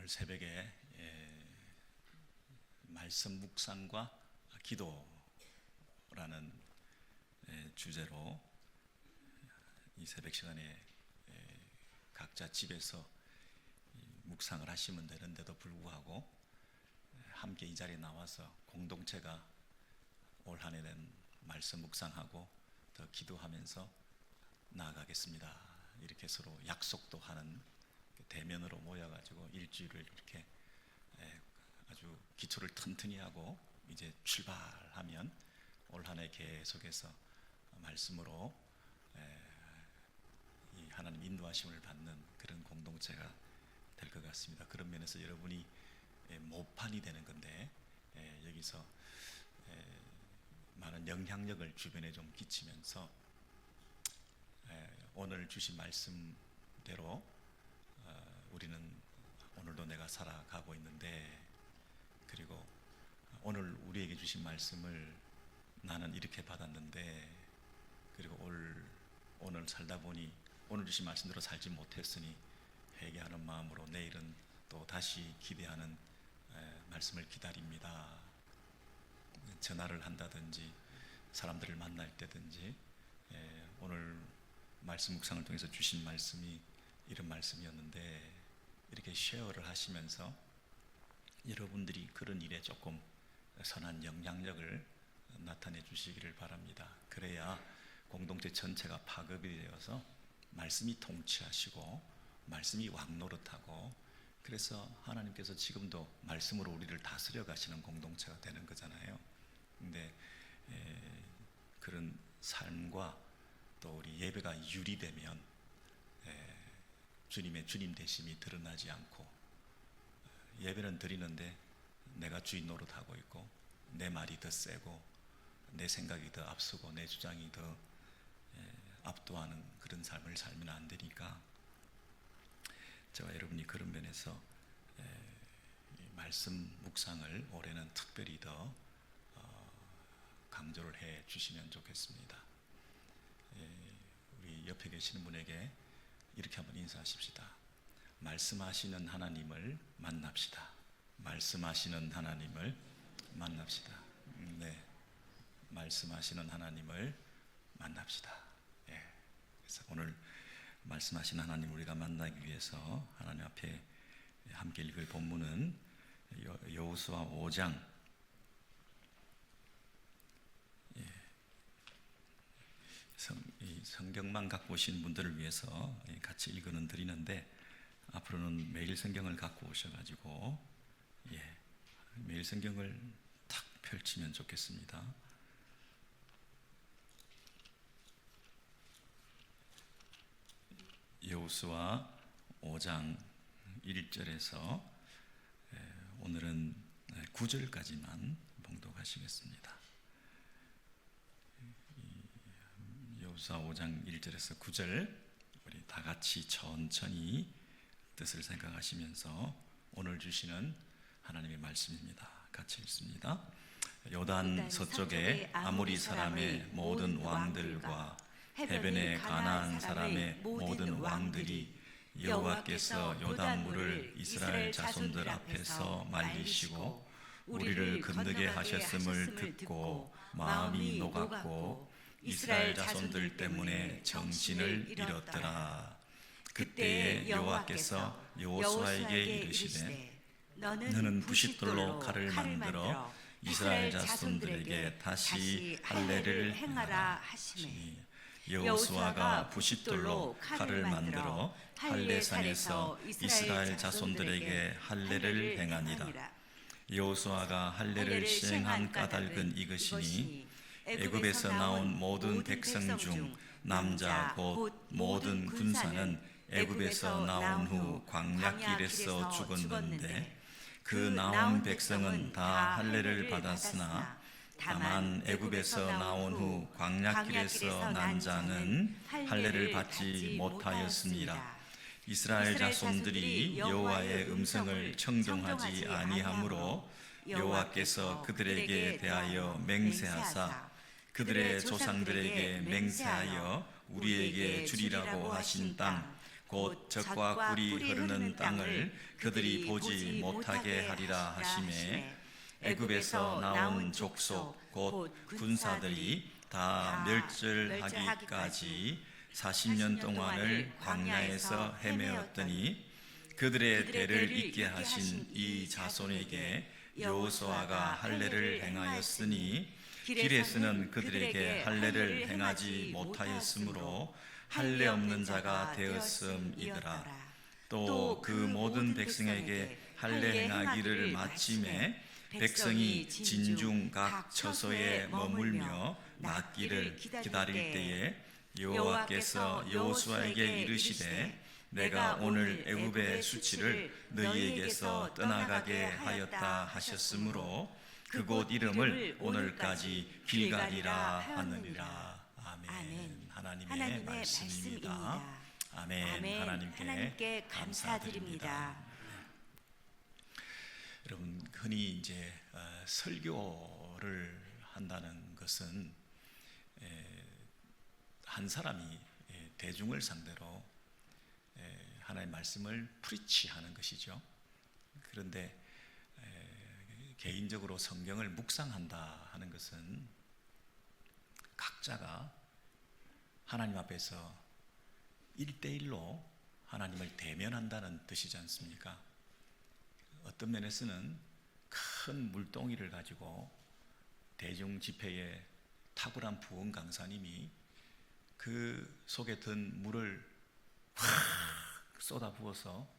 오늘 새벽에 말씀 묵상과 기도라는 주제로 이 새벽 시간에 각자 집에서 묵상을 하시면 되는데도 불구하고 함께 이 자리에 나와서 공동체가 올 한 해는 말씀 묵상하고 더 기도하면서 나아가겠습니다. 이렇게 서로 약속도 하는 대면으로 모여가지고 일주일을 이렇게 아주 기초를 튼튼히 하고 이제 출발하면 올 한 해 계속해서 말씀으로 이 하나님 인도하심을 받는 그런 공동체가 될 것 같습니다. 그런 면에서 여러분이 모판이 되는 건데 여기서 많은 영향력을 주변에 좀 끼치면서 오늘 주신 말씀대로 우리는 오늘도 내가 살아가고 있는데, 그리고 오늘 우리에게 주신 말씀을 나는 이렇게 받았는데, 그리고 오늘 살다 보니 오늘 주신 말씀대로 살지 못했으니 회개하는 마음으로 내일은 또 다시 기대하는 말씀을 기다립니다. 전화를 한다든지 사람들을 만날 때든지 오늘 말씀 묵상을 통해서 주신 말씀이 이런 말씀이었는데, 이렇게 쉐어를 하시면서 여러분들이 그런 일에 조금 선한 영향력을 나타내 주시기를 바랍니다. 그래야 공동체 전체가 파급이 되어서 말씀이 통치하시고 말씀이 왕노릇하고, 그래서 하나님께서 지금도 말씀으로 우리를 다스려 가시는 공동체가 되는 거잖아요. 근데 그런 삶과 또 우리 예배가 유리되면 주님의 주님 되심이 드러나지 않고, 예배는 드리는데 내가 주인 노릇하고 있고 내 말이 더 세고 내 생각이 더 앞서고 내 주장이 더 압도하는 그런 삶을 살면 안 되니까, 저와 여러분이 그런 면에서 말씀 묵상을 올해는 특별히 더 강조를 해 주시면 좋겠습니다. 우리 옆에 계시는 분에게 이렇게 한번 인사하십시다. 말씀하시는 하나님을 만납시다. 말씀하시는 하나님을 만납시다. 네, 말씀하시는 하나님을 만납시다. 그래서 오늘 말씀하시는 하나님 우리가 만나기 위해서 하나님 앞에 함께 읽을 본문은 여호수아 5장 성경만 갖고 오신 분들을 위해서 같이 읽어는 드리는데, 앞으로는 매일 성경을 갖고 오셔가지고 매일 성경을 탁 펼치면 좋겠습니다. 여호수아 5장 1절에서 오늘은 9절까지만 봉독하시겠습니다. 여호수아 5장 1절에서 9절 우리 다 같이 천천히 뜻을 생각하시면서 오늘 주시는 하나님의 말씀입니다. 같이 읽습니다. 요단 서쪽에 아모리 사람의 모든 왕들과 해변에 가나안 사람의 모든 왕들이 여호와께서 요단물을 이스라엘 자손들 앞에서 말리시고 우리를 건너게 하셨음을 듣고 마음이 녹았고 이스라엘 자손들 때문에 정신을 잃었더라. 그때에 여호와께서 여호수아에게 이르시되 너는 부싯돌로 칼을 만들어 이스라엘 자손들에게 다시 할례를 행하라 하시니, 여호수아가 부싯돌로 칼을 만들어 할례산에서 이스라엘 자손들에게 할례를 행하니라. 여호수아가 할례를 시행한 까닭은 이것이니, 애굽에서 나온 모든 백성 중 남자 곧 모든 군사는 애굽에서 나온 후 광야길에서 죽었는데, 그 나온 백성은 다 할례를 받았으나 다만 애굽에서 나온 후 광야길에서 난 자는 할례를 받지 못하였습니다. 이스라엘 자손들이 여호와의 음성을 청종하지 아니하므로 여호와께서 그들에게 대하여 맹세하사 그들의 조상들에게 맹세하여 우리에게 주리라고 하신 땅 곧 젖과 꿀이 흐르는 땅을 그들이 보지 못하게 하리라 하시매 애굽에서 나온 족속 곧 군사들이 다 멸절하기까지 40년 동안을 광야에서 헤매었더니 그들의 대를 잇게 하신 이 자손에게 여호수아가 할례를 행하였으니 길에서는 그들에게 할례를 행하지 못하였으므로 할례 없는 자가 되었음이더라. 또 그 모든 백성에게 할례 행하기를 마침에 백성이 진중 각 처소에 머물며 낫기를 기다릴 때에 여호와께서 여호수아에게 이르시되 내가 오늘 애굽의 수치를 너희에게서 떠나가게 하였다 하셨으므로 그곳 이름을 오늘까지 길갈이라 하느니라. 아멘. 하나님의 말씀입니다. 아멘. 하나님께 감사드립니다. 여러분, 흔히 이제 설교를 한다는 것은 한 사람이 대중을 상대로 하나님의 말씀을 프리치하는 것이죠. 그런데 개인적으로 성경을 묵상한다 하는 것은 각자가 하나님 앞에서 1대1로 하나님을 대면한다는 뜻이지 않습니까? 어떤 면에서는 큰 물동이를 가지고 대중 집회에 탁월한 부흥 강사님이 그 속에 든 물을 확 쏟아부어서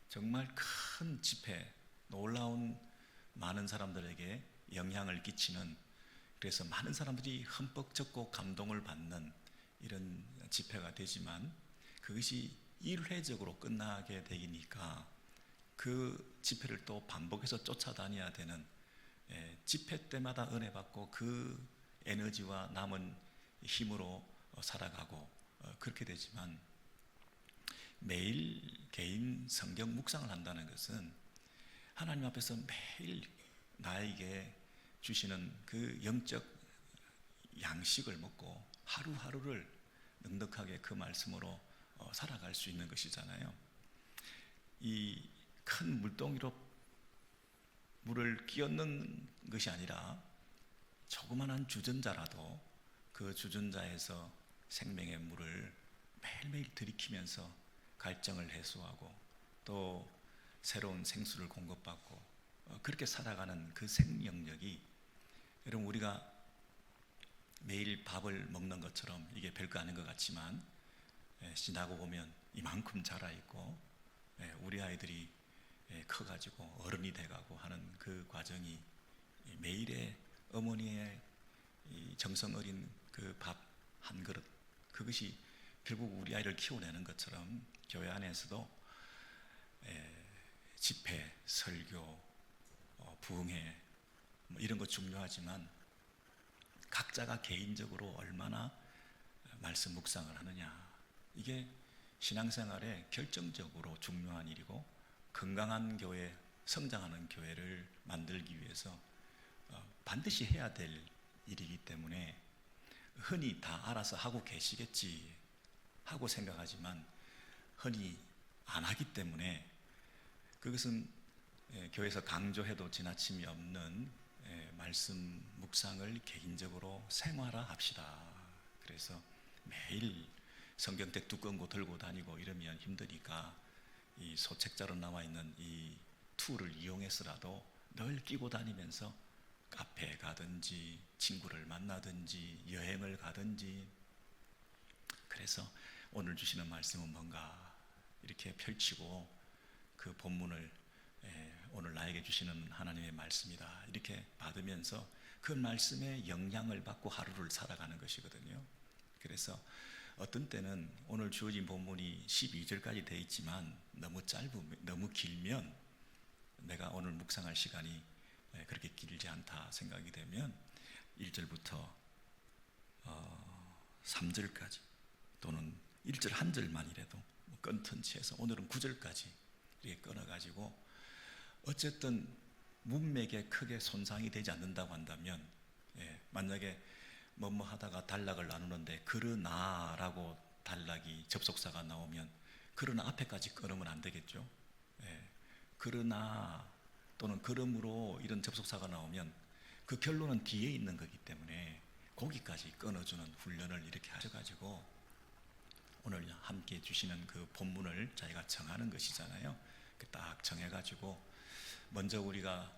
정말 큰 집회, 놀라운 많은 사람들에게 영향을 끼치는, 그래서 많은 사람들이 흠뻑 젖고 감동을 받는 이런 집회가 되지만 그것이 일회적으로 끝나게 되니까 그 집회를 또 반복해서 쫓아다녀야 되는, 집회 때마다 은혜 받고 그 에너지와 남은 힘으로 살아가고 그렇게 되지만 매일 개인 성경 묵상을 한다는 것은 하나님 앞에서 매일 나에게 주시는 그 영적 양식을 먹고 하루하루를 넉넉하게 그 말씀으로 살아갈 수 있는 것이잖아요. 이 큰 물동이로 물을 끼얹는 것이 아니라 조그만한 주전자라도 그 주전자에서 생명의 물을 매일매일 들이키면서 갈증을 해소하고 또 새로운 생수를 공급받고 그렇게 살아가는 그 생명력이, 여러분 우리가 매일 밥을 먹는 것처럼 이게 별거 아닌 것 같지만 지나고 보면 이만큼 자라있고 우리 아이들이 커가지고 어른이 돼가고 하는 그 과정이 매일의 어머니의 정성 어린 그 밥 한 그릇, 그것이 결국 우리 아이를 키워내는 것처럼 교회 안에서도 집회, 설교, 부흥회 이런 거 중요하지만 각자가 개인적으로 얼마나 말씀 묵상을 하느냐, 이게 신앙생활에 결정적으로 중요한 일이고 건강한 교회, 성장하는 교회를 만들기 위해서 반드시 해야 될 일이기 때문에 흔히 다 알아서 하고 계시겠지 하고 생각하지만 흔히 안 하기 때문에 그것은 교회에서 강조해도 지나침이 없는 말씀 묵상을 개인적으로 생활화합시다. 그래서 매일 성경책 두꺼운 거 들고 다니고 이러면 힘드니까 이 소책자로 나와 있는 이 툴을 이용해서라도 늘 끼고 다니면서 카페에 가든지 친구를 만나든지 여행을 가든지, 그래서 오늘 주시는 말씀은 뭔가 이렇게 펼치고 그 본문을 오늘 나에게 주시는 하나님의 말씀이다 이렇게 받으면서 그 말씀에 영향을 받고 하루를 살아가는 것이거든요. 그래서 어떤 때는 오늘 주어진 본문이 12절까지 되어 있지만 너무 짧으면, 너무 길면 내가 오늘 묵상할 시간이 그렇게 길지 않다 생각이 되면 1절부터 3절까지 또는 1절 한 절만이라도 끊던 채에서 오늘은 9절까지 이렇게 끊어가지고 어쨌든 문맥에 크게 손상이 되지 않는다고 한다면, 만약에 뭐뭐 하다가 단락을 나누는데 그러나라고 단락이 접속사가 나오면 그러나 앞에까지 끊으면 안 되겠죠. 예. 그러나 또는 그러므로 이런 접속사가 나오면 그 결론은 뒤에 있는 거기 때문에 거기까지 끊어주는 훈련을 이렇게 하셔가지고 오늘 함께 주시는 그 본문을 자기가 정하는 것이잖아요. 딱 정해가지고 먼저 우리가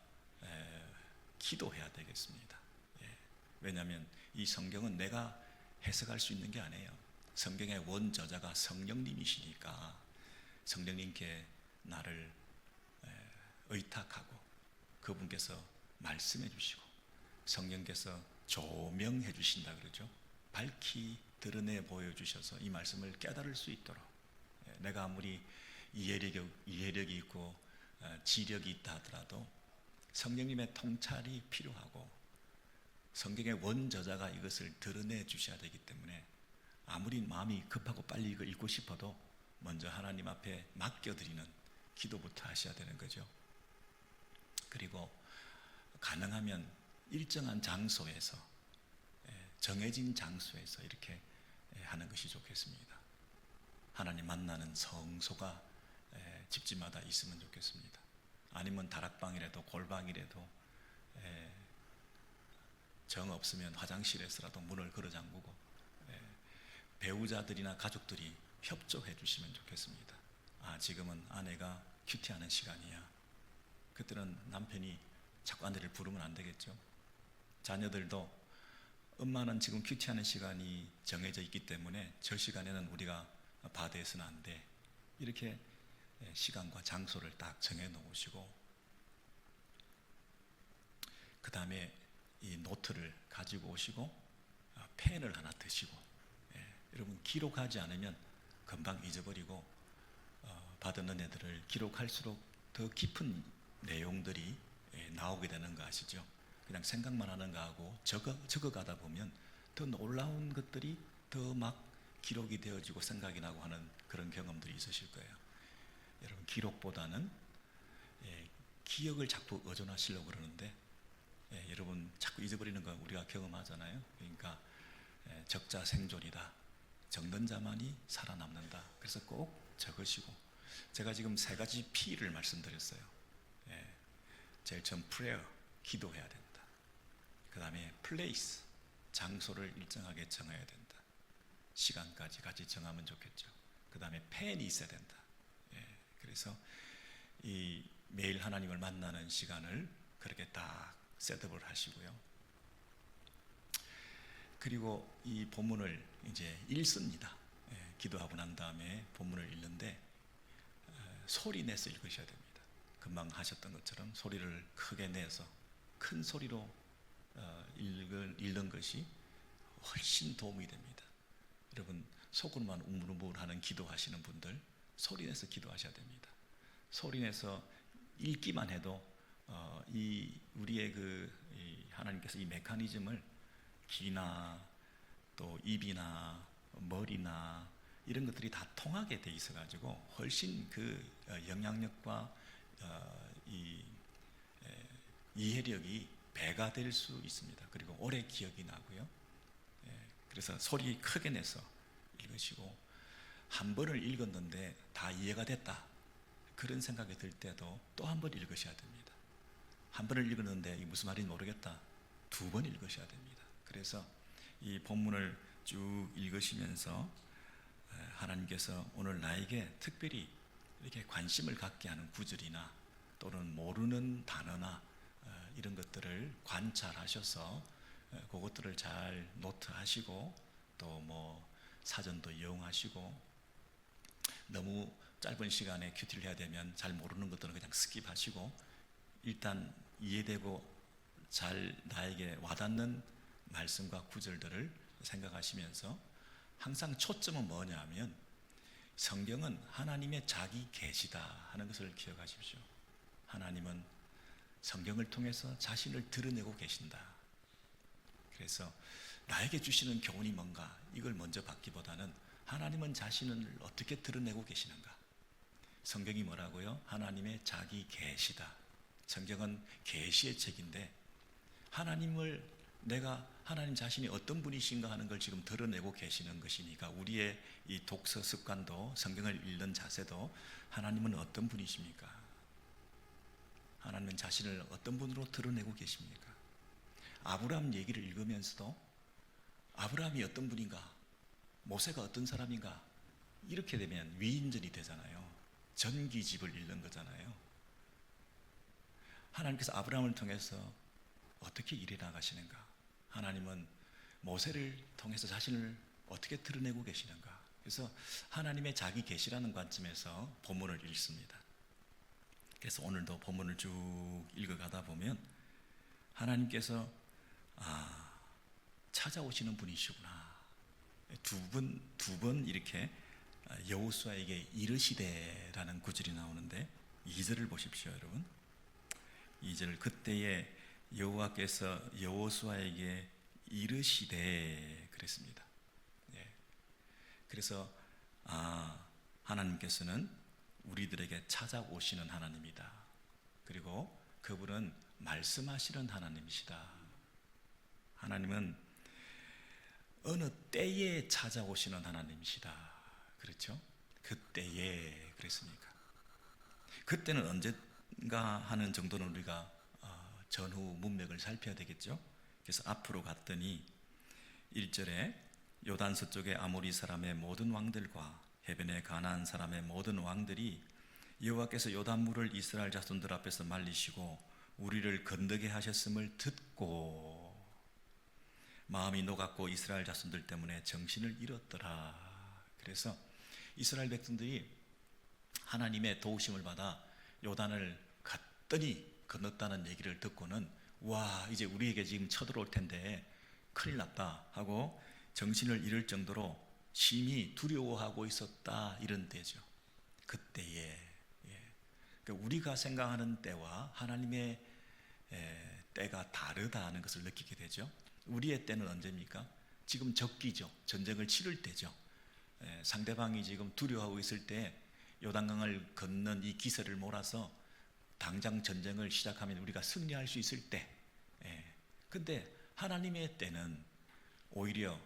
기도해야 되겠습니다. 예. 왜냐하면 이 성경은 내가 해석할 수 있는 게 아니에요. 성경의 원저자가 성령님이시니까 성령님께 나를 의탁하고 그분께서 말씀해 주시고 성령께서 조명해 주신다 그러죠. 밝히 드러내 보여주셔서 이 말씀을 깨달을 수 있도록 내가 아무리 이해력이 있고 지력이 있다 하더라도 성령님의 통찰이 필요하고 성경의 원저자가 이것을 드러내 주셔야 되기 때문에 아무리 마음이 급하고 빨리 이걸 읽고 싶어도 먼저 하나님 앞에 맡겨드리는 기도부터 하셔야 되는 거죠. 그리고 가능하면 일정한 장소에서 정해진 장소에서 이렇게 하는 것이 좋겠습니다. 하나님 만나는 성소가 집집마다 있으면 좋겠습니다. 아니면 다락방이라도 골방이라도 정 없으면 화장실에서라도 문을 걸어 잠그고 배우자들이나 가족들이 협조해 주시면 좋겠습니다. 지금은 아내가 큐티하는 시간이야. 그때는 남편이 자꾸 아내를 부르면 안 되겠죠. 자녀들도 엄마는 지금 큐티하는 시간이 정해져 있기 때문에 저 시간에는 우리가 바다에서는 안 돼. 이렇게 시간과 장소를 딱 정해 놓으시고 그 다음에 이 노트를 가지고 오시고 펜을 하나 드시고 여러분 기록하지 않으면 금방 잊어버리고 받은 은혜들을 기록할수록 더 깊은 내용들이 나오게 되는 거 아시죠? 그냥 생각만 하는 거하고 적어가다 보면 더 놀라운 것들이 더 막 기록이 되어지고 생각이 나고 하는 그런 경험들이 있으실 거예요. 여러분 기록보다는 기억을 자꾸 의존하시려고 그러는데 여러분 자꾸 잊어버리는 거 우리가 경험하잖아요. 그러니까 적자생존이다. 적는 자만이 살아남는다. 그래서 꼭 적으시고 제가 지금 3가지 P를 말씀드렸어요. 제일 처음 prayer, 기도해야 된다. 그 다음에 place, 장소를 일정하게 정해야 된다. 시간까지 같이 정하면 좋겠죠. 그 다음에 펜이 있어야 된다. 그래서 이 매일 하나님을 만나는 시간을 그렇게 딱 셋업을 하시고요. 그리고 이 본문을 이제 읽습니다. 기도하고 난 다음에 본문을 읽는데 소리 내서 읽으셔야 됩니다. 금방 하셨던 것처럼 소리를 크게 내서 큰 소리로 읽는 것이 훨씬 도움이 됩니다. 여러분 속으로만 우물우물하는 기도하시는 분들 소리 내서 기도하셔야 됩니다. 소리 내서 읽기만 해도 이 우리의 이 하나님께서 이 메커니즘을 귀나 또 입이나 머리나 이런 것들이 다 통하게 돼 있어 가지고 훨씬 그 영향력과 이 이해력이 배가 될 수 있습니다. 그리고 오래 기억이 나고요. 그래서 소리 크게 내서 읽으시고 한 번을 읽었는데 다 이해가 됐다. 그런 생각이 들 때도 또 한 번 읽으셔야 됩니다. 한 번을 읽었는데 이게 무슨 말인지 모르겠다. 2번 읽으셔야 됩니다. 그래서 이 본문을 쭉 읽으시면서 하나님께서 오늘 나에게 특별히 이렇게 관심을 갖게 하는 구절이나 또는 모르는 단어나 이런 것들을 관찰하셔서 그것들을 잘 노트하시고 또 뭐 사전도 이용하시고 너무 짧은 시간에 큐티를 해야 되면 잘 모르는 것들은 그냥 스킵하시고 일단 이해되고 잘 나에게 와닿는 말씀과 구절들을 생각하시면서 항상 초점은 뭐냐 하면 성경은 하나님의 자기 계시다 하는 것을 기억하십시오. 하나님은 성경을 통해서 자신을 드러내고 계신다. 그래서 나에게 주시는 교훈이 뭔가 이걸 먼저 받기보다는 하나님은 자신을 어떻게 드러내고 계시는가. 성경이 뭐라고요? 하나님의 자기 계시다. 성경은 계시의 책인데 하나님을 내가 하나님 자신이 어떤 분이신가 하는 걸 지금 드러내고 계시는 것이니까 우리의 이 독서 습관도 성경을 읽는 자세도 하나님은 어떤 분이십니까? 하나님은 자신을 어떤 분으로 드러내고 계십니까? 아브라함 얘기를 읽으면서도 아브라함이 어떤 분인가? 모세가 어떤 사람인가? 이렇게 되면 위인전이 되잖아요. 전기집을 읽는 거잖아요. 하나님께서 아브라함을 통해서 어떻게 일해 나가시는가? 하나님은 모세를 통해서 자신을 어떻게 드러내고 계시는가? 그래서 하나님의 자기 계시라는 관점에서 본문을 읽습니다. 그래서 오늘도 본문을 쭉 읽어가다 보면 하나님께서 찾아오시는 분이시구나. 두 번 이렇게 여호수아에게 이르시되라는 구절이 나오는데 2절을 보십시오, 여러분. 2절 그때에 여호와께서 여호수아에게 이르시되 그랬습니다. 예. 그래서 하나님께서는 우리들에게 찾아오시는 하나님이다. 그리고 그분은 말씀하시는 하나님이시다. 하나님은 어느 때에 찾아오시는 하나님이시다. 그렇죠? 그때에 그랬으니까. 그때는 언젠가 하는 정도는 우리가 전후 문맥을 살펴야 되겠죠. 그래서 앞으로 갔더니 1절에 요단 서쪽의 아모리 사람의 모든 왕들과 해변의 가나안 사람의 모든 왕들이 여호와께서 요단물을 이스라엘 자손들 앞에서 말리시고 우리를 건너게 하셨음을 듣고 마음이 녹았고 이스라엘 자손들 때문에 정신을 잃었더라. 그래서 이스라엘 백성들이 하나님의 도우심을 받아 요단을 갔더니 건넜다는 얘기를 듣고는 와, 이제 우리에게 지금 쳐들어올 텐데 큰일 났다 하고 정신을 잃을 정도로 심히 두려워하고 있었다, 이런 때죠. 그때에 그러니까 우리가 생각하는 때와 하나님의 때가 다르다는 것을 느끼게 되죠. 우리의 때는 언제입니까? 지금 적기죠. 전쟁을 치를 때죠. 상대방이 지금 두려워하고 있을 때 요단강을 건넌 이 기세를 몰아서 당장 전쟁을 시작하면 우리가 승리할 수 있을 때. 근데 하나님의 때는 오히려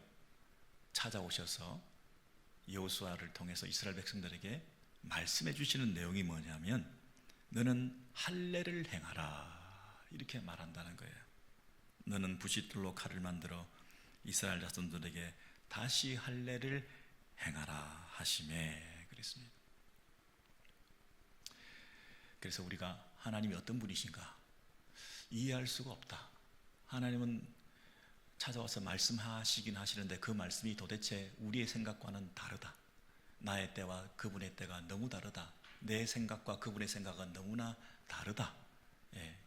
찾아오셔서 여호수아를 통해서 이스라엘 백성들에게 말씀해 주시는 내용이 뭐냐면 너는 할례를 행하라, 이렇게 말한다는 거예요. 너는 부싯돌로 칼을 만들어 이스라엘 자손들에게 다시 할례를 행하라 하시매 그랬습니다. 그래서 우리가 하나님이 어떤 분이신가 이해할 수가 없다. 하나님은 찾아와서 말씀하시긴 하시는데 그 말씀이 도대체 우리의 생각과는 다르다. 나의 때와 그분의 때가 너무 다르다. 내 생각과 그분의 생각은 너무나 다르다.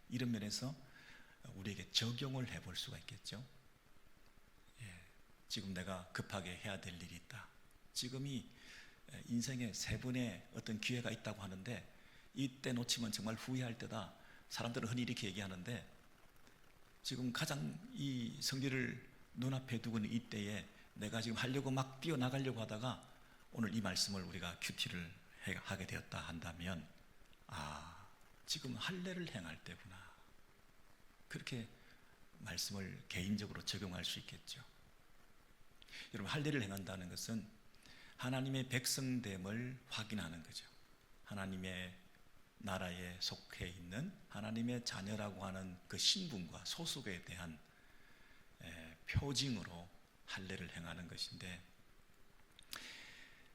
이런 면에서 우리에게 적용을 해볼 수가 있겠죠. 지금 내가 급하게 해야 될 일이 있다. 지금이 인생에 세 번의 어떤 기회가 있다고 하는데 이때 놓치면 정말 후회할 때다. 사람들은 흔히 이렇게 얘기하는데 지금 가장 이 성리를 눈앞에 두고 있는 이때에 내가 지금 하려고 막 뛰어나가려고 하다가 오늘 이 말씀을 우리가 큐티를 하게 되었다 한다면 지금 할례를 행할 때구나. 그렇게 말씀을 개인적으로 적용할 수 있겠죠. 여러분, 할례를 행한다는 것은 하나님의 백성됨을 확인하는 거죠. 하나님의 나라에 속해 있는 하나님의 자녀라고 하는 그 신분과 소속에 대한 표징으로 할례를 행하는 것인데,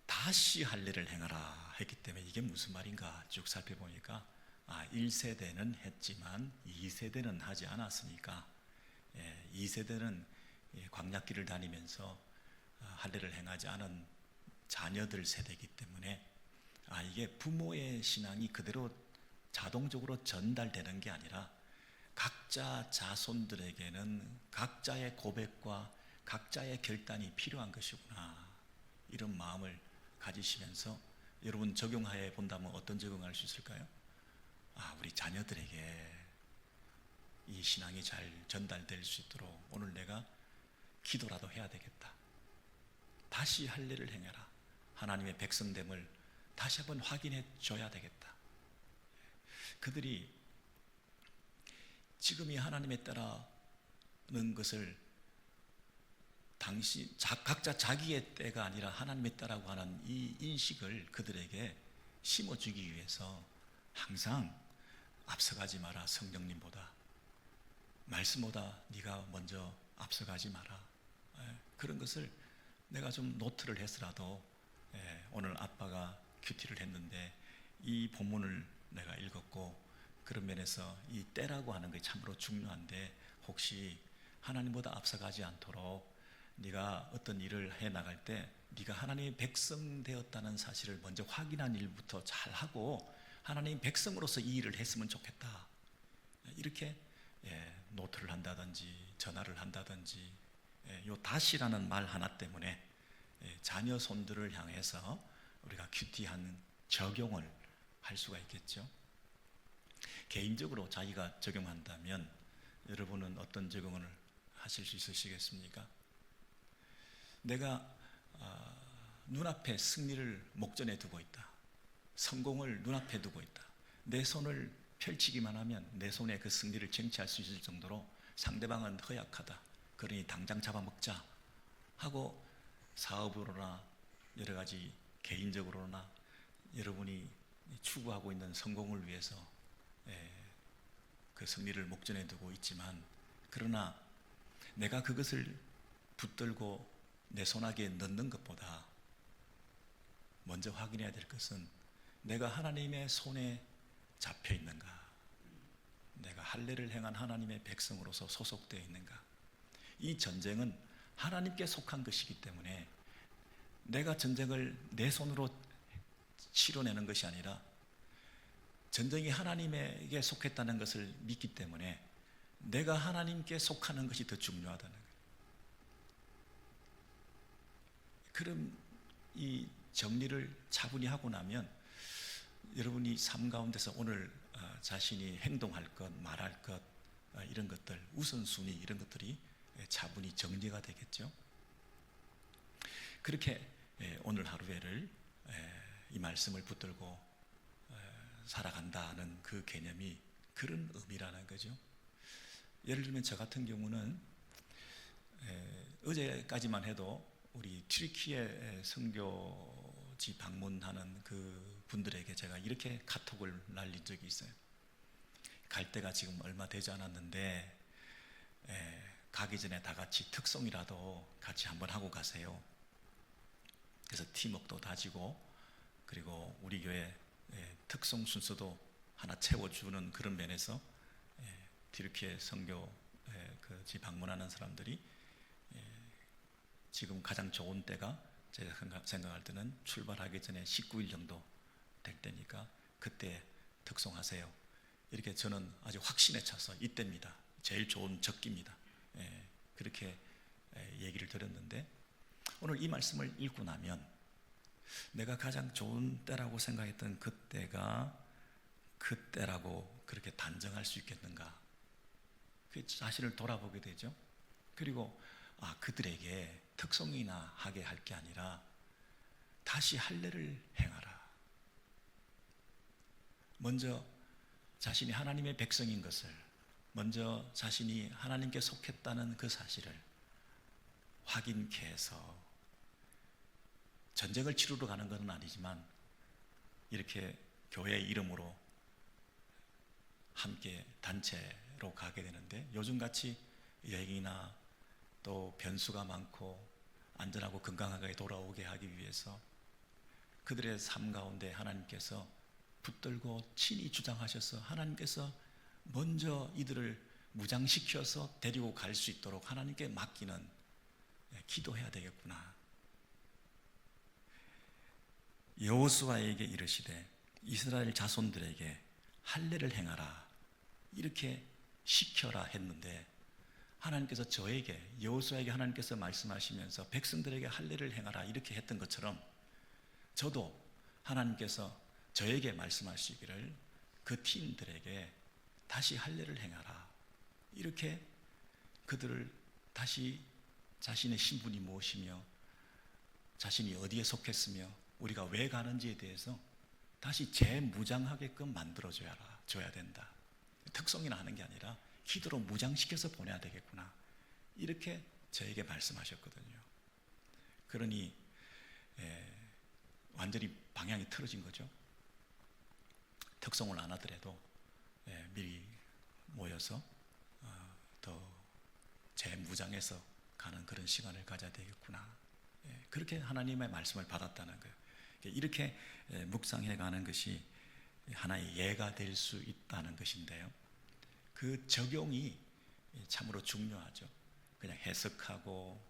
다시 할례를 행하라 했기 때문에 이게 무슨 말인가 쭉 살펴보니까 1세대는 했지만 2세대는 하지 않았으니까 2세대는 광야길을 다니면서 할례를 행하지 않은 자녀들 세대이기 때문에 이게 부모의 신앙이 그대로 자동적으로 전달되는 게 아니라 각자 자손들에게는 각자의 고백과 각자의 결단이 필요한 것이구나, 이런 마음을 가지시면서 여러분 적용하에 본다면 어떤 적용할 수 있을까요? 우리 자녀들에게 이 신앙이 잘 전달될 수 있도록 오늘 내가 기도라도 해야 되겠다. 다시 할례를 행해라. 하나님의 백성됨을 다시 한번 확인해 줘야 되겠다. 그들이 지금이 하나님의 때라 것을 각자 자기의 때가 아니라 하나님의 때라고 하는 이 인식을 그들에게 심어주기 위해서 항상 앞서가지 마라. 성령님보다, 말씀보다 네가 먼저 앞서가지 마라. 그런 것을 내가 좀 노트를 해서라도, 오늘 아빠가 큐티를 했는데 이 본문을 내가 읽었고, 그런 면에서 이 때라고 하는 게 참으로 중요한데, 혹시 하나님보다 앞서가지 않도록 네가 어떤 일을 해 나갈 때 네가 하나님의 백성 되었다는 사실을 먼저 확인한 일부터 잘 하고 하나님의 백성으로서 이 일을 했으면 좋겠다. 이렇게 노트를 한다든지 전화를 한다든지, 요 다시라는 말 하나 때문에 자녀 손들을 향해서 우리가 큐티한 적용을 할 수가 있겠죠. 개인적으로 자기가 적용한다면 여러분은 어떤 적용을 하실 수 있으시겠습니까? 내가 눈앞에 승리를 목전에 두고 있다. 성공을 눈앞에 두고 있다. 내 손을 펼치기만 하면 내 손에 그 승리를 쟁취할 수 있을 정도로 상대방은 허약하다. 그러니 당장 잡아먹자 하고 사업으로나 여러 가지 개인적으로나 여러분이 추구하고 있는 성공을 위해서 그 승리를 목전에 두고 있지만, 그러나 내가 그것을 붙들고 내 손아귀에 넣는 것보다 먼저 확인해야 될 것은 내가 하나님의 손에 잡혀 있는가, 내가 할례를 행한 하나님의 백성으로서 소속되어 있는가. 이 전쟁은 하나님께 속한 것이기 때문에 내가 전쟁을 내 손으로 치러내는 것이 아니라 전쟁이 하나님에게 속했다는 것을 믿기 때문에 내가 하나님께 속하는 것이 더 중요하다는 거예요. 그럼 이 정리를 차분히 하고 나면 여러분이 삶 가운데서 오늘 자신이 행동할 것, 말할 것, 이런 것들, 우선순위 이런 것들이 차분히 정리가 되겠죠. 그렇게 오늘 하루를 이 말씀을 붙들고 살아간다는 그 개념이 그런 의미라는 거죠. 예를 들면 저 같은 경우는 어제까지만 해도 우리 튀르키예 선교지 방문하는 그 분들에게 제가 이렇게 카톡을 날린 적이 있어요. 갈 때가 지금 얼마 되지 않았는데 가기 전에 다 같이 특송이라도 같이 한번 하고 가세요. 그래서 팀웍도 다지고, 그리고 우리 교회 특송 순서도 하나 채워주는 그런 면에서 튀르키예 선교지 방문하는 사람들이 지금 가장 좋은 때가 제가 생각할 때는 출발하기 전에 19일 정도 될 때니까 그때 특송하세요. 이렇게 저는 아주 확신에 차서 이때입니다. 제일 좋은 적기입니다. 그렇게 얘기를 드렸는데, 오늘 이 말씀을 읽고 나면 내가 가장 좋은 때라고 생각했던 그때가 그때라고 그렇게 단정할 수 있겠는가, 그 자신을 돌아보게 되죠. 그리고 그들에게 특송이나 하게 할 게 아니라 다시 할례를 행하라. 먼저 자신이 하나님의 백성인 것을, 먼저 자신이 하나님께 속했다는 그 사실을 확인케 해서, 전쟁을 치르러 가는 것은 아니지만 이렇게 교회 이름으로 함께 단체로 가게 되는데, 요즘같이 여행이나 또 변수가 많고 안전하고 건강하게 돌아오게 하기 위해서 그들의 삶 가운데 하나님께서 붙들고 친히 주장하셔서 하나님께서 먼저 이들을 무장시켜서 데리고 갈 수 있도록 하나님께 맡기는, 기도해야 되겠구나. 여호수아에게 이르시되 이스라엘 자손들에게 할례를 행하라 이렇게 시켜라 했는데, 하나님께서 저에게, 여호수아에게 하나님께서 말씀하시면서 백성들에게 할례를 행하라 이렇게 했던 것처럼 저도 하나님께서 저에게 말씀하시기를 그 팀들에게 다시 할례를 행하라 이렇게 그들을 다시 자신의 신분이 무엇이며 자신이 어디에 속했으며 우리가 왜 가는지에 대해서 다시 재무장하게끔 만들어줘야 된다. 특성이나 하는 게 아니라 기도로 무장시켜서 보내야 되겠구나. 이렇게 저에게 말씀하셨거든요. 그러니 완전히 방향이 틀어진 거죠. 특송을 안 하더라도 미리 모여서 더 재무장해서 가는 그런 시간을 가져야 되겠구나. 그렇게 하나님의 말씀을 받았다는 거예요. 이렇게 묵상해 가는 것이 하나의 예가 될 수 있다는 것인데요. 그 적용이 참으로 중요하죠. 그냥 해석하고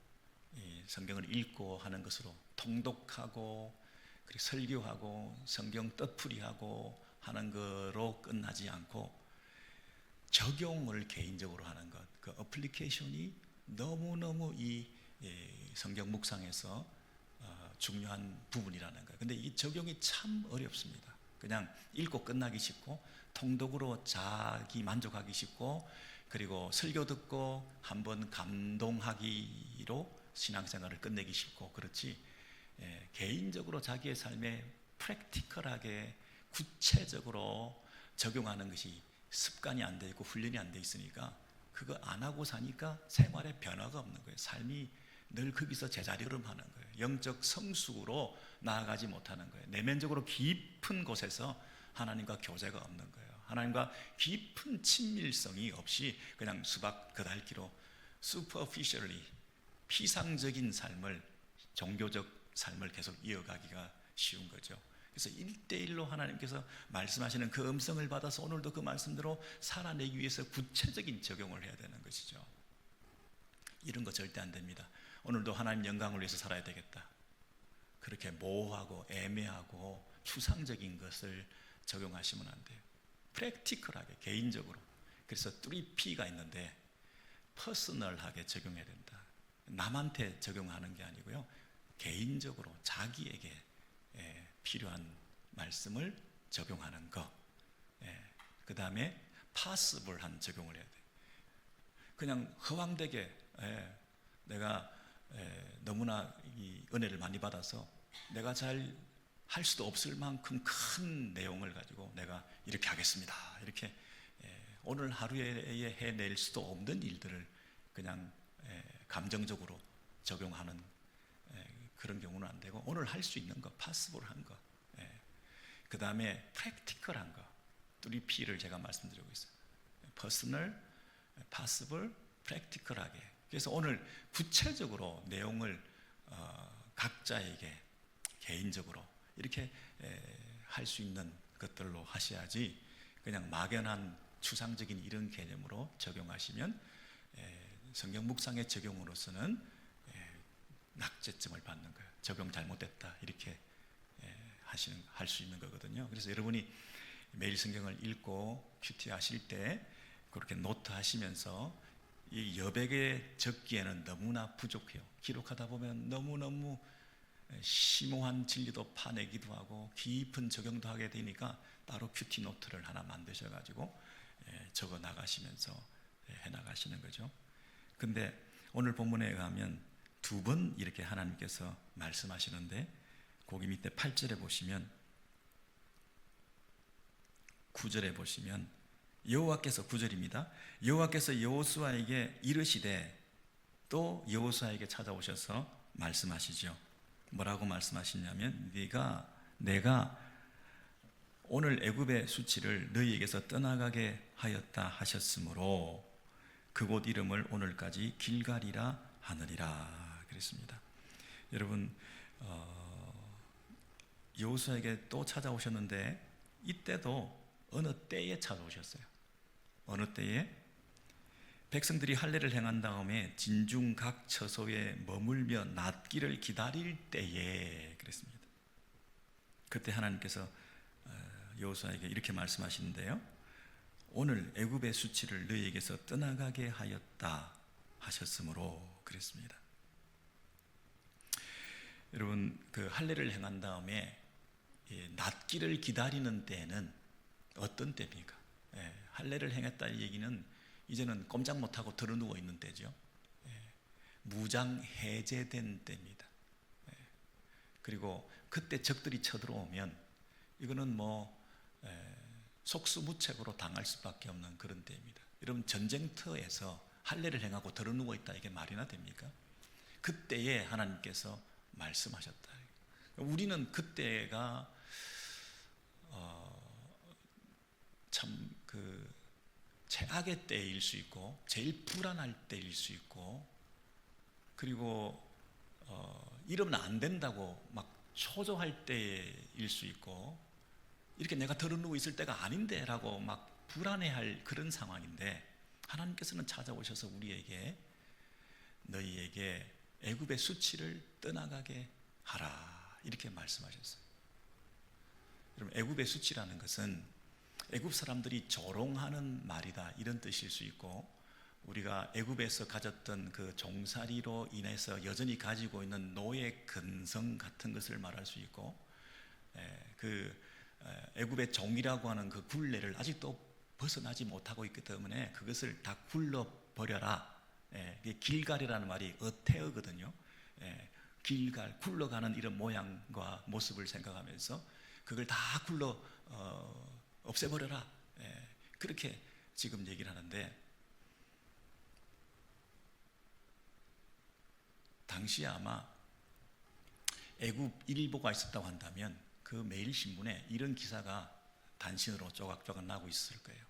성경을 읽고 하는 것으로 통독하고 그리고 설교하고 성경 뜻풀이하고 하는 거로 끝나지 않고 적용을 개인적으로 하는 것, 그 어플리케이션이 너무너무 이 성경 묵상에서 중요한 부분이라는 거예요. 근데 이 적용이 참 어렵습니다. 그냥 읽고 끝나기 쉽고 통독으로 자기 만족하기 쉽고 그리고 설교 듣고 한번 감동하기로 신앙생활을 끝내기 쉽고 그렇지 개인적으로 자기의 삶에 프랙티컬하게 구체적으로 적용하는 것이 습관이 안 돼 있고 훈련이 안 돼 있으니까 그거 안 하고 사니까 생활에 변화가 없는 거예요. 삶이 늘 거기서 제자리름하는 거예요. 영적 성숙으로 나아가지 못하는 거예요. 내면적으로 깊은 곳에서 하나님과 교제가 없는 거예요. 하나님과 깊은 친밀성이 없이 그냥 수박 그달기로 superficially 피상적인 삶을, 종교적 삶을 계속 이어가기가 쉬운 거죠. 그래서 1대1로 하나님께서 말씀하시는 그 음성을 받아서 오늘도 그 말씀대로 살아내기 위해서 구체적인 적용을 해야 되는 것이죠. 이런 거 절대 안 됩니다. 오늘도 하나님 영광을 위해서 살아야 되겠다. 그렇게 모호하고 애매하고 추상적인 것을 적용하시면 안 돼요. 프랙티컬하게 개인적으로. 그래서 3P가 있는데 퍼스널하게 적용해야 된다. 남한테 적용하는 게 아니고요. 개인적으로 자기에게 필요한 말씀을 적용하는 것. 그 다음에 파스블한 적용을 해야 돼요. 그냥 허황되게 내가 너무나 이 은혜를 많이 받아서 내가 잘 할 수도 없을 만큼 큰 내용을 가지고 내가 이렇게 하겠습니다. 이렇게 오늘 하루에 해낼 수도 없는 일들을 그냥 감정적으로 적용하는 그런 경우는 안 되고 오늘 할 수 있는 거, 파스블한 거, 그 다음에 프랙티컬한 거, 3P를 제가 말씀드리고 있어요. 퍼스널, 파스블, 프랙티컬하게. 그래서 오늘 구체적으로 내용을 각자에게 개인적으로 이렇게 할 수 있는 것들로 하셔야지 그냥 막연한 추상적인 이런 개념으로 적용하시면 성경 묵상의 적용으로서는 낙제점을 받는 거예요. 적용 잘못됐다 이렇게 할 수 있는 거거든요. 그래서 여러분이 매일 성경을 읽고 큐티 하실 때 그렇게 노트 하시면서 이 여백에 적기에는 너무나 부족해요. 기록하다 보면 너무너무 심오한 진리도 파내기도 하고 깊은 적용도 하게 되니까 따로 큐티 노트를 하나 만드셔가지고 적어 나가시면서 해나가시는 거죠. 근데 오늘 본문에 의하면 2번 이렇게 하나님께서 말씀하시는데 거기 밑에 8절에 보시면 9절에 보시면 여호와께서 9절입니다. 여호와께서 여호수아에게 이르시되 또 여호수아에게 찾아오셔서 말씀하시죠. 뭐라고 말씀하시냐면 내가 오늘 애굽의 수치를 너희에게서 떠나가게 하였다 하셨으므로 그곳 이름을 오늘까지 길갈이라 하느니라 그랬습니다. 여러분 여호수아에게 또 찾아오셨는데 이때도 어느 때에 찾아오셨어요. 어느 때에? 백성들이 할례를 행한 다음에 진중 각 처소에 머물며 낫기를 기다릴 때에 그랬습니다. 그때 하나님께서 여호수아에게 이렇게 말씀하시는데요. 오늘 애굽의 수치를 너희에게서 떠나가게 하였다 하셨으므로 그랬습니다. 여러분 그 할례를 행한 다음에 낫기를 기다리는 때는 어떤 때입니까? 할례를 행했다는 얘기는 이제는 꼼짝 못하고 드러누워 있는 때죠. 무장 해제된 때입니다. 그리고 그때 적들이 쳐들어오면 이거는 속수무책으로 당할 수밖에 없는 그런 때입니다. 여러분 전쟁터에서 할례를 행하고 들어 누워 있다, 이게 말이나 됩니까? 그때에 하나님께서 말씀하셨다. 우리는 그때가 참 그 최악의 때일 수 있고 제일 불안할 때일 수 있고, 그리고 이러면 안 된다고 막 초조할 때일 수 있고, 이렇게 내가 들어 누워 있을 때가 아닌데 라고 막 불안해할 그런 상황인데, 하나님께서는 찾아오셔서 우리에게 너희에게 애굽의 수치를 떠나가게 하라, 이렇게 말씀하셨어요. 여러분, 애굽의 수치라는 것은 애굽 사람들이 조롱하는 말이다, 이런 뜻일 수 있고, 우리가 애굽에서 가졌던 그 종살이로 인해서 여전히 가지고 있는 노예 근성 같은 것을 말할 수 있고, 애굽의 종이라고 하는 그 굴레를 아직도 벗어나지 못하고 있기 때문에 그것을 다 굴러버려라. 길갈이라는 말이 어태어거든요. 길갈, 굴러가는 이런 모양과 모습을 생각하면서 그걸 다 없애버려라. 그렇게 지금 얘기를 하는데, 당시에 아마 애굽 일보가 있었다고 한다면 그 매일신문에 이런 기사가 단신으로 조각조각 나고 있을 거예요.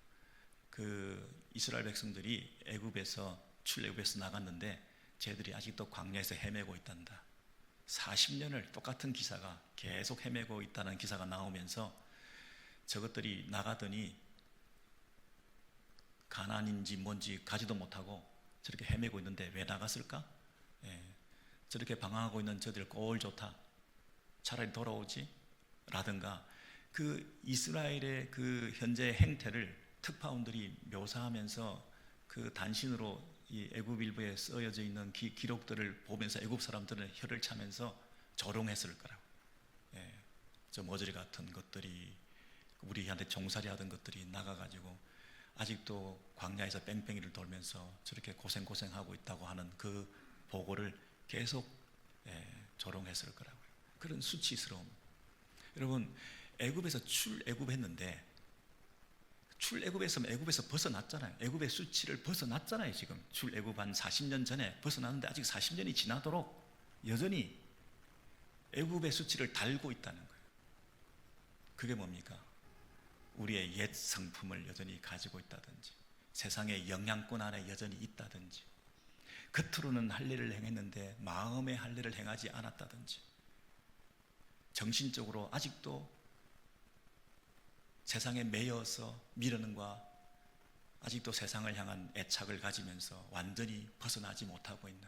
그 이스라엘 백성들이 출애굽에서 나갔는데 쟤들이 아직도 광야에서 헤매고 있단다. 40년을 똑같은 기사가 계속 헤매고 있다는 기사가 나오면서 저것들이 나가더니 가나안인지 뭔지 가지도 못하고 저렇게 헤매고 있는데 왜 나갔을까? 저렇게 방황하고 있는 저들 꼴 좋다, 차라리 돌아오지 라든가, 그 이스라엘의 그 현재 행태를 특파원들이 묘사하면서 그 단신으로 이 애굽 일보에 쓰여져 있는 기록들을 보면서 애굽 사람들은 혀를 차면서 조롱했을 거라고. 저 머저리 같은 것들이, 우리한테 종살이 하던 것들이 나가가지고 아직도 광야에서 뺑뺑이를 돌면서 저렇게 고생하고 있다고 하는 그 보고를 계속 조롱했을 거라고요. 그런 수치스러움. 여러분, 애굽에서 출애굽했는데, 출애굽에서 애굽에서 벗어났잖아요. 애굽의 수치를 벗어났잖아요. 지금 출애굽 한 40년 전에 벗어났는데 아직 40년이 지나도록 여전히 애굽의 수치를 달고 있다는 거예요. 그게 뭡니까? 우리의 옛 성품을 여전히 가지고 있다든지, 세상의 영향권 안에 여전히 있다든지, 겉으로는 할례를 행했는데 마음의 할례를 행하지 않았다든지, 정신적으로 아직도 세상에 매여서 미루는 과 아직도 세상을 향한 애착을 가지면서 완전히 벗어나지 못하고 있는,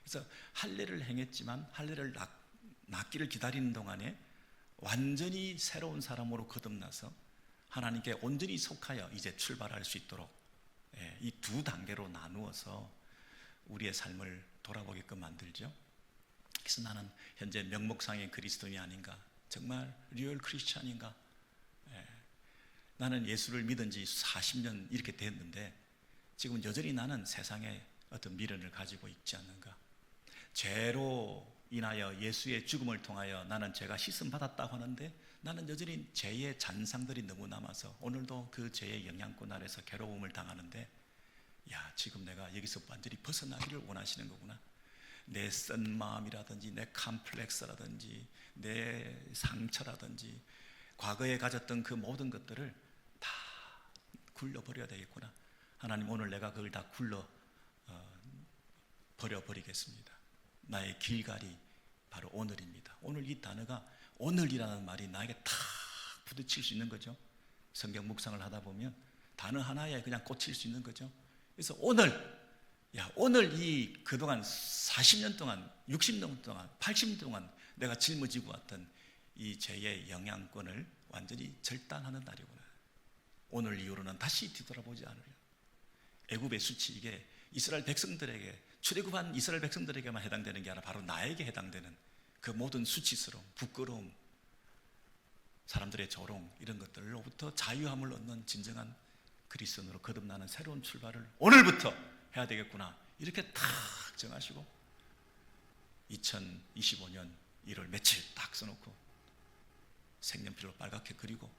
그래서 할례를 행했지만 할례를 낫기를 기다리는 동안에 완전히 새로운 사람으로 거듭나서 하나님께 온전히 속하여 이제 출발할 수 있도록 이 두 단계로 나누어서 우리의 삶을 돌아보게끔 만들죠. 그래서 나는 현재 명목상의 그리스도인이 아닌가, 정말 리얼 크리스찬인가, 나는 예수를 믿은 지 40년 이렇게 됐는데 지금 여전히 나는 세상에 어떤 미련을 가지고 있지 않는가, 죄로 인하여 예수의 죽음을 통하여 나는 죄가 씻음 받았다고 하는데 나는 여전히 죄의 잔상들이 너무 남아서 오늘도 그 죄의 영향권 아래서 괴로움을 당하는데, 야, 지금 내가 여기서 완전히 벗어나기를 원하시는 거구나. 내 쓴 마음이라든지 내 컴플렉스라든지 내 상처라든지 과거에 가졌던 그 모든 것들을 다 굴려버려야 되겠구나. 하나님, 오늘 내가 그걸 다 버려버리겠습니다. 나의 길갈이 바로 오늘입니다. 오늘 이 단어가, 오늘이라는 말이 나에게 탁 부딪힐 수 있는 거죠. 성경 묵상을 하다 보면 단어 하나에 그냥 꽂힐 수 있는 거죠. 그래서 오늘 이 그동안 40년 동안, 60년 동안, 80년 동안 내가 짊어지고 왔던 이 죄의 영향권을 완전히 절단하는 날이구나. 오늘 이후로는 다시 뒤돌아보지 않으려. 애굽의 수치, 이게 이스라엘 백성들에게, 출애굽한 이스라엘 백성들에게만 해당되는 게 아니라 바로 나에게 해당되는 그 모든 수치스러움, 부끄러움, 사람들의 조롱, 이런 것들로부터 자유함을 얻는 진정한 그리스도인으로 거듭나는 새로운 출발을 오늘부터 해야 되겠구나, 이렇게 탁 정하시고 2025년 1월 며칠 딱 써놓고 색연필로 빨갛게 그리고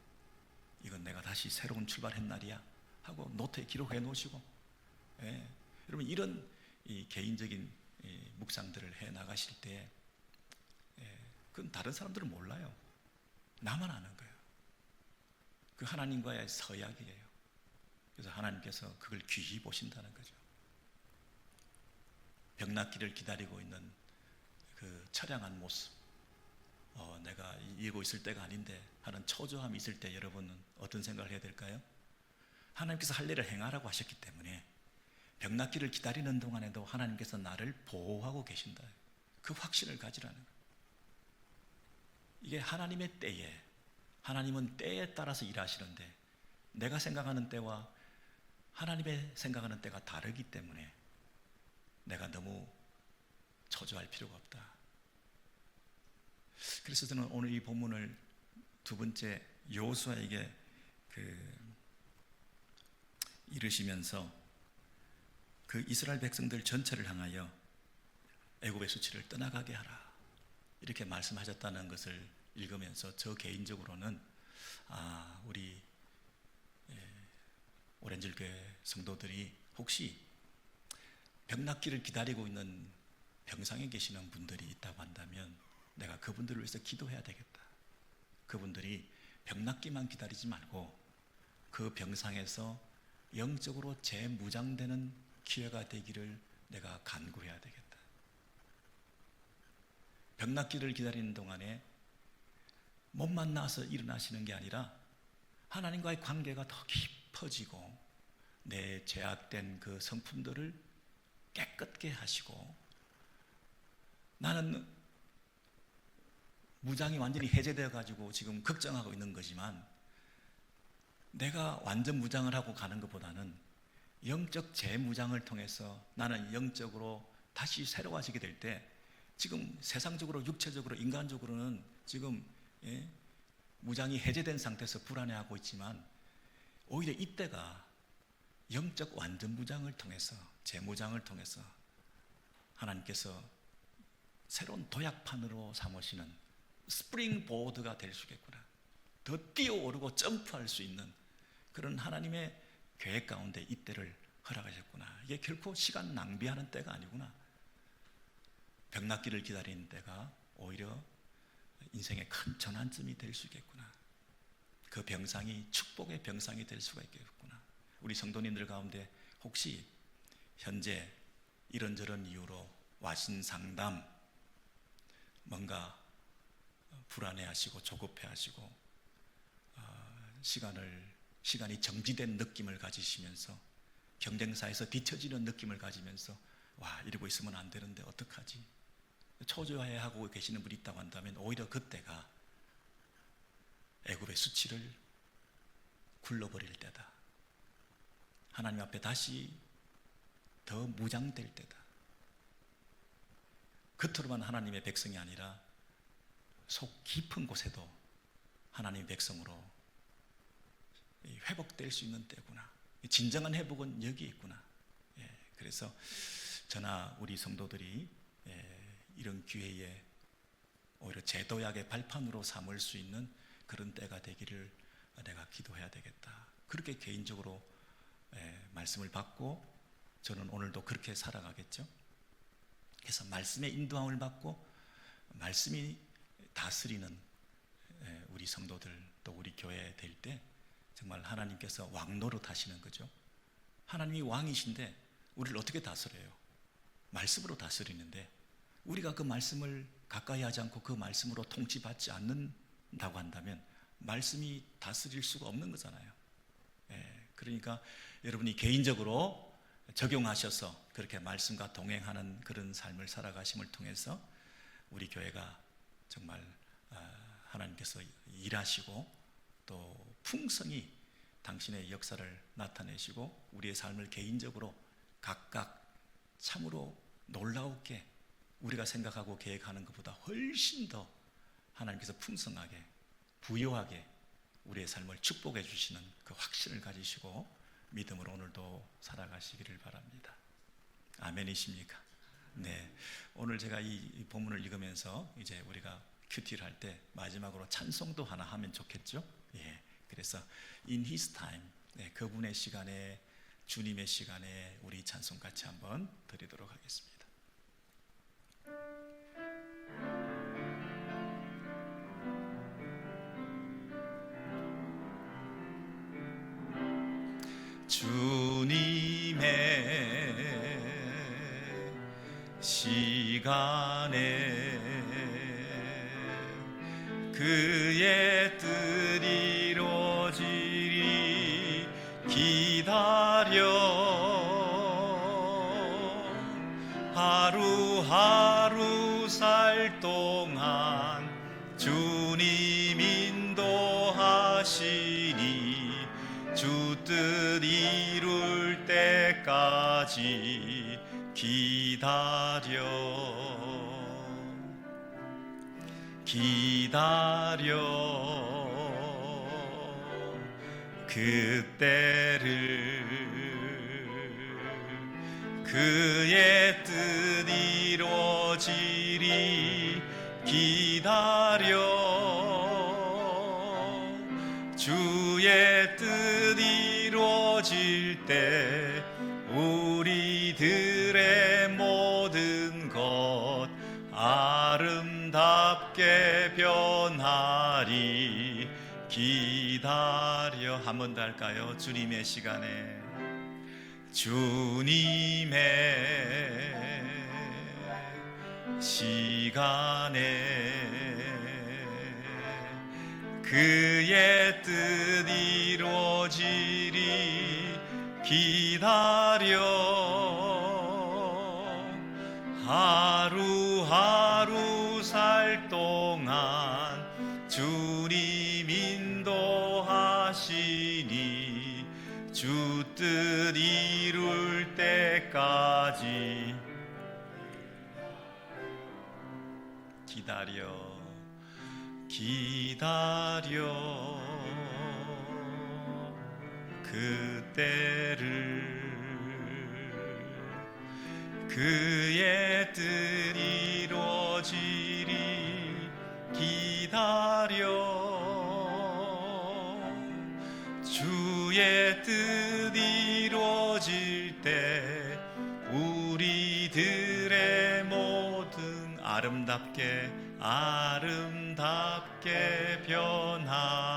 이건 내가 다시 새로운 출발한 날이야 하고 노트에 기록해 놓으시고 예. 여러분 이런 이 개인적인 이 묵상들을 해 나가실 때 그건 다른 사람들은 몰라요. 나만 아는 거예요. 그 하나님과의 서약이에요. 그래서 하나님께서 그걸 귀히 보신다는 거죠. 병낫기를 기다리고 있는 그 처량한 모습, 내가 이러고 있을 때가 아닌데 하는 초조함이 있을 때 여러분은 어떤 생각을 해야 될까요? 하나님께서 할 일을 행하라고 하셨기 때문에 병낫기를 기다리는 동안에도 하나님께서 나를 보호하고 계신다. 그 확신을 가지라는 거예요. 이게 하나님의 때에, 하나님은 때에 따라서 일하시는데 내가 생각하는 때와 하나님의 생각하는 때가 다르기 때문에 내가 너무 초조할 필요가 없다. 그래서 저는 오늘 이 본문을 두 번째 여호수아에게 이르시면서 그 이스라엘 백성들 전체를 향하여 애굽의 수치를 떠나가게 하라 이렇게 말씀하셨다는 것을 읽으면서 저 개인적으로는 우리 오렌지교회 성도들이 혹시 병낫기를 기다리고 있는 병상에 계시는 분들이 있다고 한다면 내가 그분들을 위해서 기도해야 되겠다. 그분들이 병낫기만 기다리지 말고 그 병상에서 영적으로 재무장되는 기회가 되기를 내가 간구해야 되겠다. 병낫기를 기다리는 동안에 몸만 나서 일어나시는 게 아니라 하나님과의 관계가 더 깊어지고 내 죄악된 그 성품들을 깨끗게 하시고 나는 무장이 완전히 해제되어 가지고 지금 걱정하고 있는 거지만 내가 완전 무장을 하고 가는 것보다는 영적 재무장을 통해서 나는 영적으로 다시 새로워지게 될 때 지금 세상적으로 육체적으로 인간적으로는 지금 무장이 해제된 상태에서 불안해하고 있지만 오히려 이때가 영적 완전 무장을 통해서 재무장을 통해서 하나님께서 새로운 도약판으로 삼으시는 스프링보드가 될 수 있겠구나. 더 뛰어오르고 점프할 수 있는 그런 하나님의 계획 가운데 이때를 허락하셨구나. 이게 결코 시간 낭비하는 때가 아니구나. 병낫기를 기다리는 때가 오히려 인생의 큰 전환점이 될 수 있겠구나. 그 병상이 축복의 병상이 될 수가 있겠구나. 우리 성도님들 가운데 혹시 현재 이런저런 이유로 와신 상담 뭔가 불안해하시고 조급해하시고 시간이 정지된 느낌을 가지시면서 경쟁사에서 뒤처지는 느낌을 가지면서 이러고 있으면 안 되는데 어떡하지? 초조해하고 계시는 분이 있다고 한다면 오히려 그때가 애굽의 수치를 굴러버릴 때다. 하나님 앞에 다시 더 무장될 때다. 겉으로만 하나님의 백성이 아니라 속 깊은 곳에도 하나님의 백성으로 회복될 수 있는 때구나. 진정한 회복은 여기 있구나. 그래서 저나 우리 성도들이 이런 기회에 오히려 재도약의 발판으로 삼을 수 있는 그런 때가 되기를 내가 기도해야 되겠다. 그렇게 개인적으로 말씀을 받고 저는 오늘도 그렇게 살아가겠죠. 그래서 말씀의 인도함을 받고 말씀이 다스리는 우리 성도들 또 우리 교회 될 때 정말 하나님께서 왕노릇 하시는 거죠. 하나님이 왕이신데 우리를 어떻게 다스려요? 말씀으로 다스리는데 우리가 그 말씀을 가까이 하지 않고 그 말씀으로 통치받지 않는다고 한다면 말씀이 다스릴 수가 없는 거잖아요. 그러니까 여러분이 개인적으로 적용하셔서 그렇게 말씀과 동행하는 그런 삶을 살아가심을 통해서 우리 교회가 정말 하나님께서 일하시고 또 풍성히 당신의 역사를 나타내시고 우리의 삶을 개인적으로 각각 참으로 놀라웠게 우리가 생각하고 계획하는 것보다 훨씬 더 하나님께서 풍성하게 부요하게 우리의 삶을 축복해 주시는 그 확신을 가지시고 믿음으로 오늘도 살아가시기를 바랍니다. 아멘이십니까? 네. 오늘 제가 이 본문을 읽으면서 이제 우리가 큐티를 할 때 마지막으로 찬송도 하나 하면 좋겠죠? 그래서 In His Time, 그분의 시간에 주님의 시간에 우리 찬송 같이 한번 드리도록 하겠습니다. 주님의 시간에 그의 뜻 이루어지리 기다려 하루하루 살 동안 주님 인도하시니 주 뜻 이룰 때까지 기다려 그때를 그의 뜻 이루어지리 기다려 주의 뜻 이루어질 때 우리들의 모든 것 아름답게 변하리 기다려. 한 번 더 할까요? 주님의 시간에 주님의 시간에 그의 뜻 이루어지리 기다려 하루하루 살 동안 주님 인도하시니 주 뜻 이룰 때까지 기다려 그때를 그의 뜻 이루어지리 기다려 주의 뜻 이루어질 때 우리들의 모든 아름답게 변하리